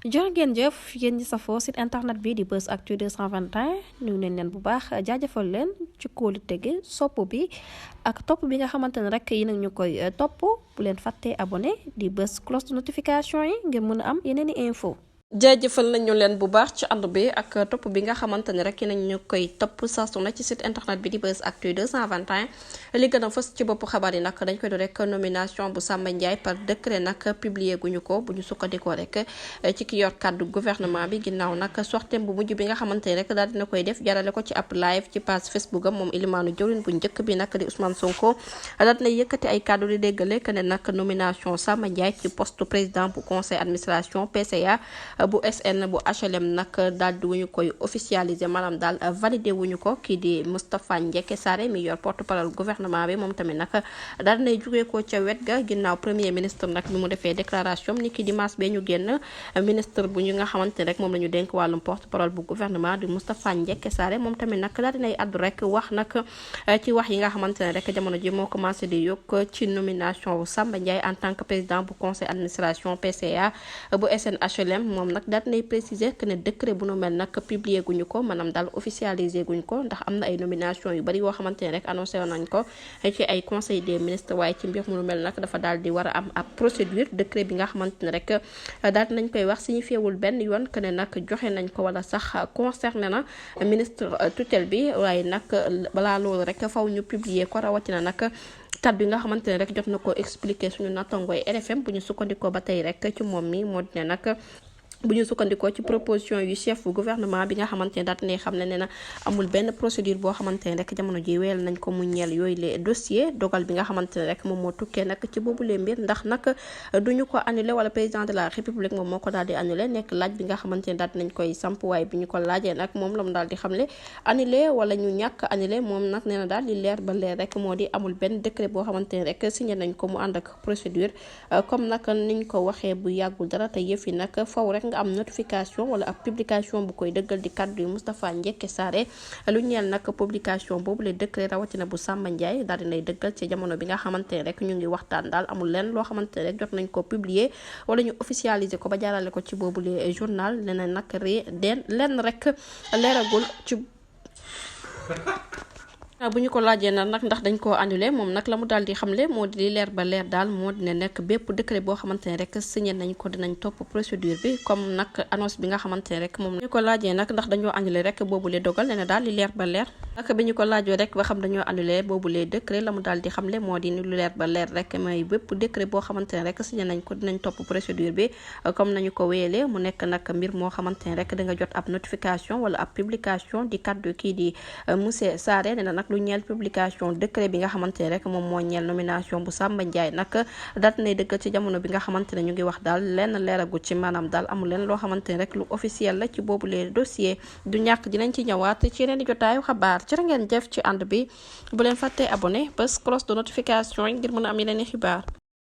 jërë ngeen jëf yéen ñi safoo site internet bi di Buzz Actu 221 nuyu nañ leen bu baax jaajëfal leen ci kóolu tege sopp bi ak topp bi nga xamante ne rek yi nag ñu koy topp bu leen fàttee abonné di bës cloche de notification yi ngir mën a am yeneen i info jaajëfal nañu leen bu baax ci ànd bi ak topp bi nga xamante ne rek nañ ñu koy topp saa su ne ci site internet bi di Buzz Actu 221 li gën a fës ci bopp xabaar yi nag dañ koy do rek nomination bu Samba Ndiaye par décret nag publié guñu ko bu ñu sukkandikoo rek ci ki yor kàddu gouvernement bi ginnaaw nag sortem bu mujj bi nga xamante ne rek daal dina koy def jarale ko ci ab live ci page Facebook am moom ilimaanu jawriñ bu njëkk bi nag di Ousmane Sonko daal dina yëkkati ay kàddu di déggale que ne nag nomination Samba Ndiaye ci poste président bu conseil administration PCA bu SN bu HLM nag daal di wuñu koy officialiser maanaam daal validé wuñu ko kii di Moustapha Ndiéké Sarré mi yor porte-parole gouvernement bi moom tamit nag daal dinay jugee ko ca wet ga ginnaaw premier ministre nag bi mu defee déclaration ni ki dimanche bee ñu génn ministre bu ñu nga xamante ne rek moom la ñu dénk wàllum porte-parole bu gouvernement di Moustapha Ndiéké Sarré moom tamit nag daal dinay addu rek wax nag ci wax yi nga xamante ne rek jamono ji moo commencé di yokk ci nomination Samba Ndiaye en tant que président bu conseil administration PCA bu SN HLM moom nag daal dinay préciser que ne décret bu nu mel nag publié guñu ko maanaam daal officialisé guñu ko ndax am na ay nomination yu bari yoo xamante ne rek annoncé woon nañ ko ci ay conseil des ministres waaye ci mbir mu nu mel nag dafa daal di war a am ab procédure décret bi nga xamante ne rek daal dinañ koy wax signifiéwul benn yoon que ne nag joxe nañ ko wala sax concerné na ministre tutelle bi waaye nag balaa loolu rek faw ñu publier ko rawatina nag kàddu yi nga xamante ne rek jot na ko expliquer suñu nattangooy RFM bu ñu sukkandikoo ba tey rek ci moom mi moo dine nag bu ñu sukkandikoo ci proposition yu chef bu gouvernement bi nga xamante ne daat ne xam ne na amul benn procédure boo xamante ne rek jamono ji weel nañ ko mu ñeel yooyu les dossiers dogal bi nga xamante ne rek moom moo tukkee nag ci boobu lee mbir ndax nag duñu ko annulé wala président de la république moom moo ko daal di annulé nekk laaj bi nga xamante ne daat nañ koy samp waaye bi ñu ko laajee nag moom la mu daal di xamle annulé wala ñu ñàkk annulé moom nag nee na daal di leer ba leer rek moo di amul benn décret boo xamante ne rek signé nañ ko mu ànd ak procédure comme nag niñ ko waxee bu yàggul dara te yëf yi nag faw rek nga am notification wala ab publication bu koy dëggal di kàddu yu Moustapha Ndiéké Sarré lu ñeel nag publication boobu le décret rawatina bu Samba Ndiaye daal dinay dëggal ci jamono bi nga xamante ne rek ñu ngi waxtaan daal amul leen loo xamante ne rek jot nañ ko publier wala ñu officialiser ko ba jaarale ko ci boobu le journal leneen nag lenn rek leeragul ci bu ñu ko laajee nag ndax dañ koo annulé moom nag la mu daal di xamle moo di leer ba leer daal moo di ne nekk bépp décret boo xamante ne rek signé nañ ko dinañ topp procédure bi comme nag annonce bi nga xamante ne rek moom ñu ko laajee nag ndax dañoo annulé rek boobu lee dogal ne daal di leer ba leer nag bi ñu ko laajoo rek ba xam dañoo annulé boobu lee décret la mu daal di xamle moo di lu leer ba leer rek mooy bépp décret boo xamante ne rek signé nañ ko dinañ topp procédure bi comme nañu ko wéyalee mu nekk nag mbir moo xamante ne rek da nga jot ab notification wala ab publication di kaddu kii di monsieur Sarré ne na nag lu ñeel publication décret bi nga xamante ne rek moom moo ñeel nomination bu Samba Ndiaye nag daat nay dëggal ci jamono bi nga xamante ne ñu ngi wax daal lenn leeragu ci maanaam daal amul leen loo xamante ne rek lu officiel la ci boobu les dossiers du ñàkk dinañ ci ñëwaat ci yeneen di jotaayu xabaar jërë ngeen jëf ci ànd bi bu leen fàttee abonné bés cloche de notification yi ngir mën a am yeneen i xibaar